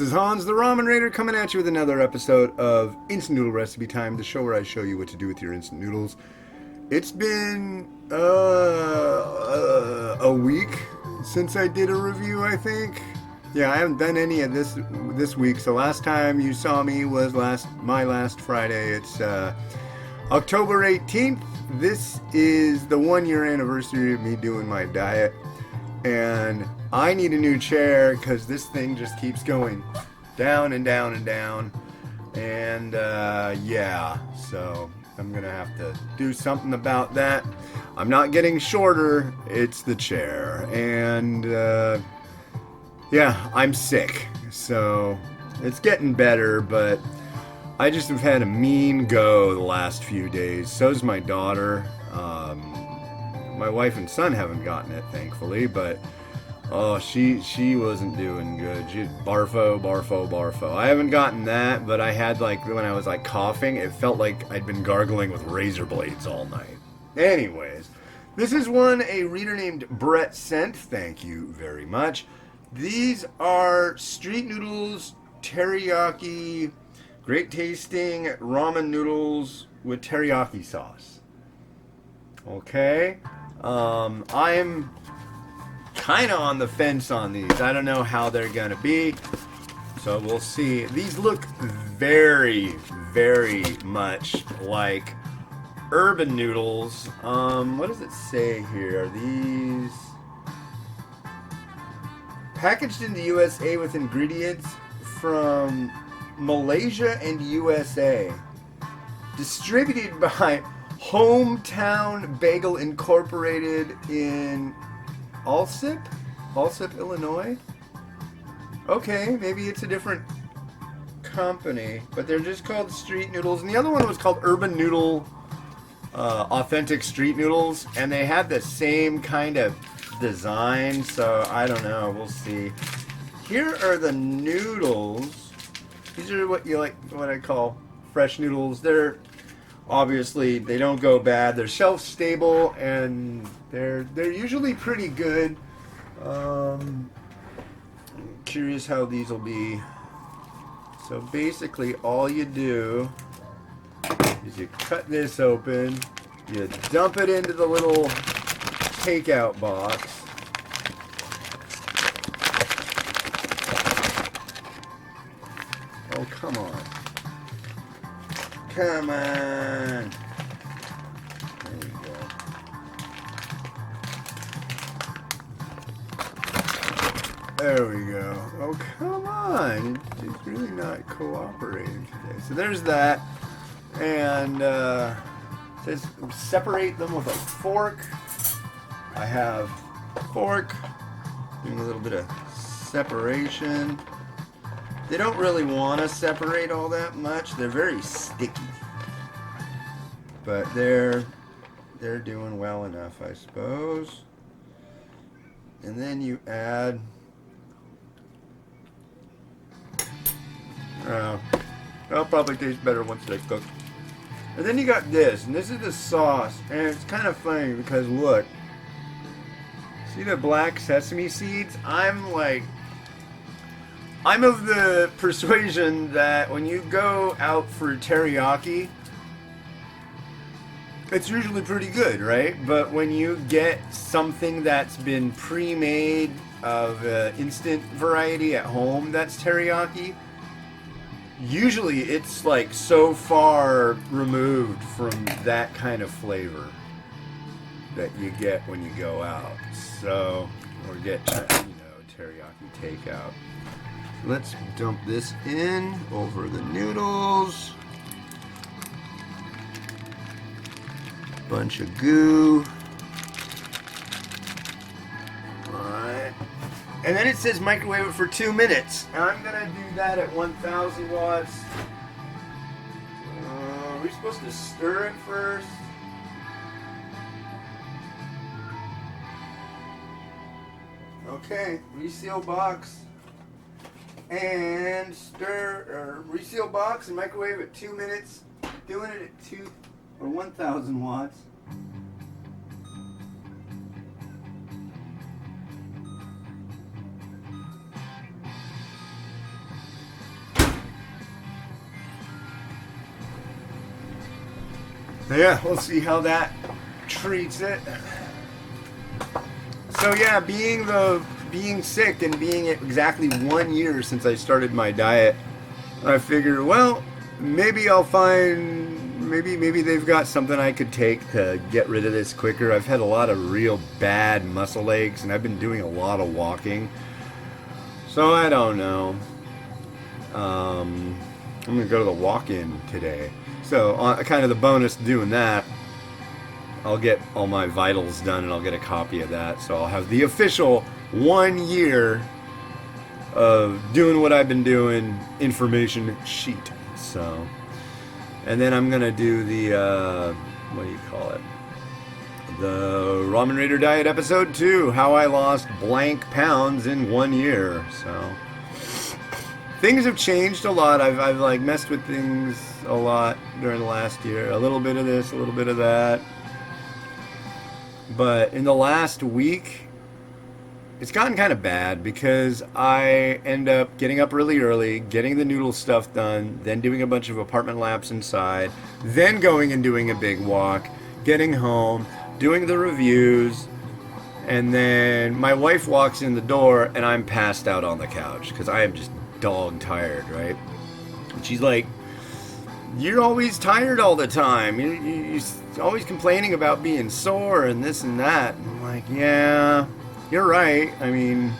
is Hans, the Ramen Raider, coming at you with another episode of Instant Noodle Recipe Time, the show where I show you what to do with your instant noodles. It's been a week since I did a review, I think. Yeah, I haven't done any of this week. So last time you saw me was my last Friday. It's October 18th. This is the 1 year anniversary of me doing my diet. And I need a new chair because this thing just keeps going down and down and down. And yeah, so I'm gonna have to do something about that. I'm not getting shorter, it's the chair. And yeah, I'm sick. So it's getting better, but I just have had a mean go the last few days. So's my daughter. My wife and son haven't gotten it, thankfully, but oh, she wasn't doing good. She barfo. I haven't gotten that, but I had when I was coughing, it felt like I'd been gargling with razor blades all night. Anyways, this is one a reader named Brett sent. Thank you very much. These are Street Noodles Teriyaki, great tasting ramen noodles with teriyaki sauce. Okay. I'm kind of on the fence on these. I don't know how they're gonna be, so we'll see. These look very, very much like urban noodles. What does it say here? Are these packaged in the USA with ingredients from Malaysia and USA, distributed by Hometown Bagel Incorporated in Alsip, Illinois. Okay, maybe it's a different company, but they're just called Street Noodles. And the other one was called Urban Noodle, Authentic Street Noodles, and they had the same kind of design. So I don't know. We'll see. Here are the noodles. These are what I call fresh noodles. They're obviously, they don't go bad. They're shelf stable and they're usually pretty good. I'm curious how these will be. So basically, all you do is you cut this open, you dump it into the little takeout box. Oh, come on. Come on. There we go. There we go. Oh, come on. It's really not cooperating today. So there's that. And it says separate them with a fork. I have a fork. Doing a little bit of separation. They don't really want to separate all that much. They're very sticky. But they're doing well enough, I suppose. And then you add that'll probably taste better once they cook. And then you got this, and this is the sauce, and it's kind of funny because look, see the black sesame seeds? I'm of the persuasion that when you go out for teriyaki, it's usually pretty good, right? But when you get something that's been pre-made of instant variety at home that's teriyaki, usually it's so far removed from that kind of flavor that you get when you go out. So, or get, teriyaki takeout. Let's dump this in over the noodles. Bunch of goo. Alright. And then it says microwave it for 2 minutes. I'm going to do that at 1000 watts. Are we supposed to stir it first? Okay, reseal box. And reseal box and microwave at 2 minutes. Doing it at 1000 watts. Yeah, we'll see how that treats it. So yeah, being sick and being exactly 1 year since I started my diet, I figure, well, maybe I'll find maybe they've got something I could take to get rid of this quicker. I've had a lot of real bad muscle aches, and I've been doing a lot of walking. So I don't know. I'm gonna go to the walk-in today. So kind of the bonus doing that, I'll get all my vitals done and I'll get a copy of that. So I'll have the official 1 year of doing what I've been doing information sheet. So, and then I'm gonna do the what do you call it? The Ramen Raider Diet episode 2, how I lost blank pounds in 1 year. So things have changed a lot. I've like messed with things a lot during the last year. A little bit of this, a little bit of that. But in the last week, it's gotten kind of bad because I end up getting up really early, getting the noodle stuff done, then doing a bunch of apartment laps inside, then going and doing a big walk, getting home, doing the reviews, and then my wife walks in the door and I'm passed out on the couch because I am just dog tired, right? And she's like, "You're always tired all the time. You're always complaining about being sore and this and that." And I'm like, "Yeah, you're right. I mean,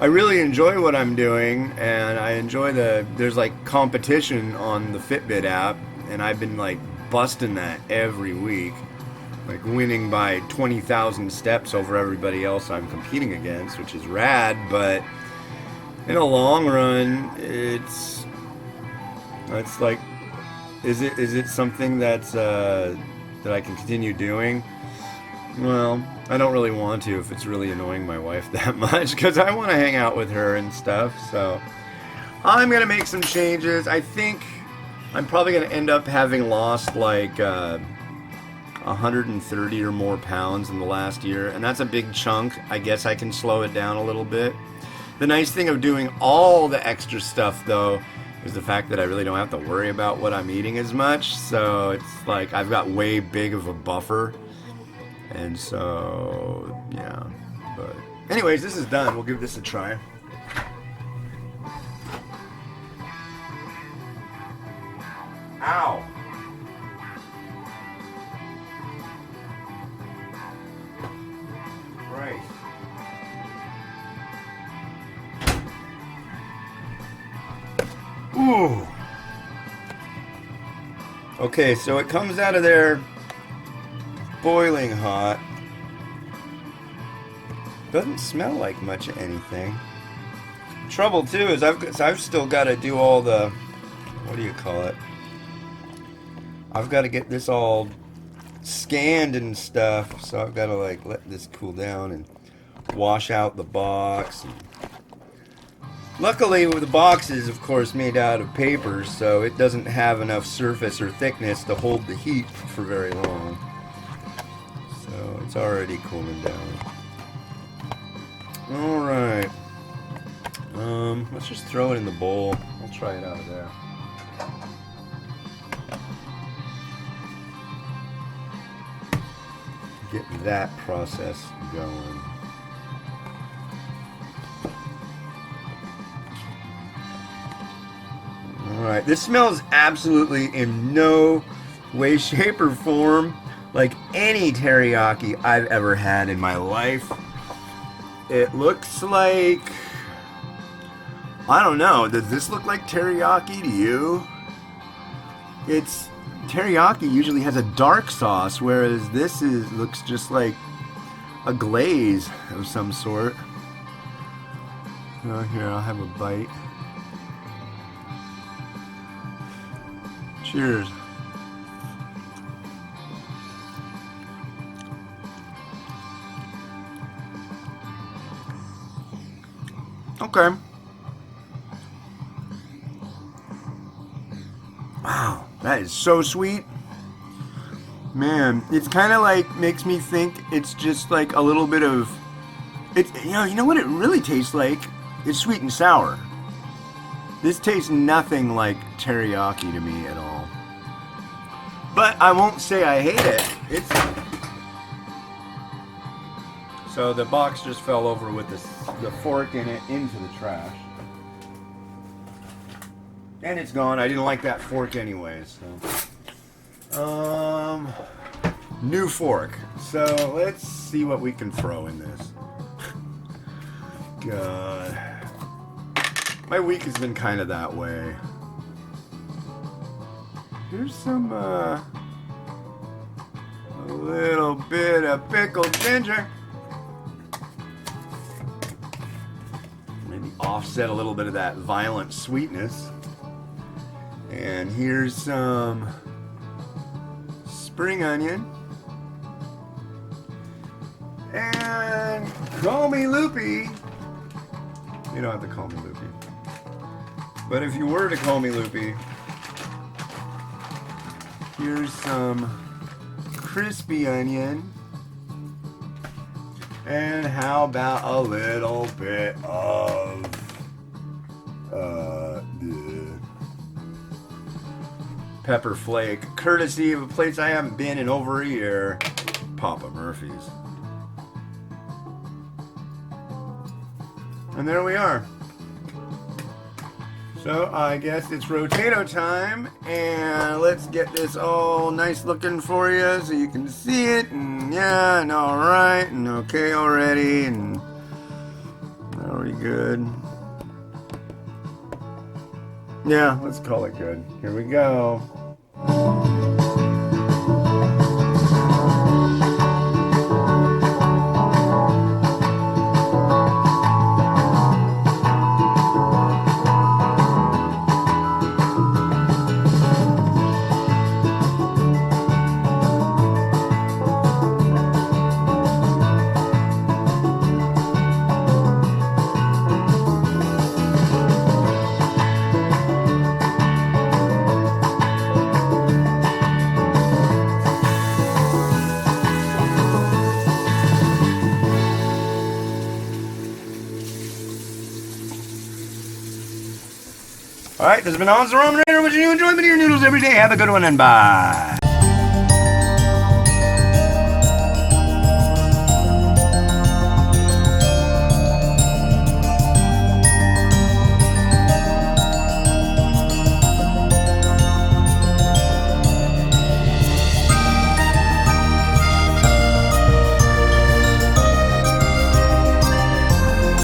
I really enjoy what I'm doing, and I enjoy there's like competition on the Fitbit app, and I've been like busting that every week, like winning by 20,000 steps over everybody else I'm competing against, which is rad, but in the long run, it's like, is it something that's that I can continue doing? Well, I don't really want to if it's really annoying my wife that much, because I want to hang out with her and stuff. So I'm gonna make some changes. I think I'm probably gonna end up having lost like 130 or more pounds in the last year, and that's a big chunk. I guess I can slow it down a little bit. The nice thing of doing all the extra stuff, though, is the fact that I really don't have to worry about what I'm eating as much. So it's like I've got way big of a buffer. And so, yeah. But anyways, this is done. We'll give this a try. Ow! Right. Ooh. Okay, so it comes out of there boiling hot. Doesn't smell like much of anything. Trouble too is I've still got to do all the, what do you call it? I've got to get this all scanned and stuff, so I've got to like let this cool down and wash out the box. Luckily, the box is, of course, made out of paper, so it doesn't have enough surface or thickness to hold the heat for very long. So it's already cooling down. Alright. Let's just throw it in the bowl. I'll try it out of there. Get that process going. Alright, this smells absolutely in no way, shape, or form like any teriyaki I've ever had in my life. It looks like, I don't know, does this look like teriyaki to you? It's, teriyaki usually has a dark sauce, whereas this looks just like a glaze of some sort. Oh, here, I'll have a bite. Cheers. Okay. Wow, that is so sweet. Man, it's kind of like, makes me think it's just like a little bit of, it's, you know what it really tastes like? It's sweet and sour. This tastes nothing like teriyaki to me at all. But I won't say I hate it. It's so the box just fell over with the fork in it into the trash. And it's gone. I didn't like that fork anyways. So. New fork. So let's see what we can throw in this. God. My week has been kind of that way. Here's some, a little bit of pickled ginger. Maybe offset a little bit of that violent sweetness. And here's some spring onion. And call me loopy. You don't have to call me loopy. But if you were to call me loopy, here's some crispy onion. And how about a little bit of pepper flake, courtesy of a place I haven't been in over a year, Papa Murphy's. And there we are. So I guess it's rotato time, and let's get this all nice looking for you so you can see it, and yeah, and all right, and okay already, and are we good? Yeah, let's call it good. Here we go. All right, this has been Hans the Ramen Rater, wishing you enjoyment of your noodles every day. Have a good one, and bye.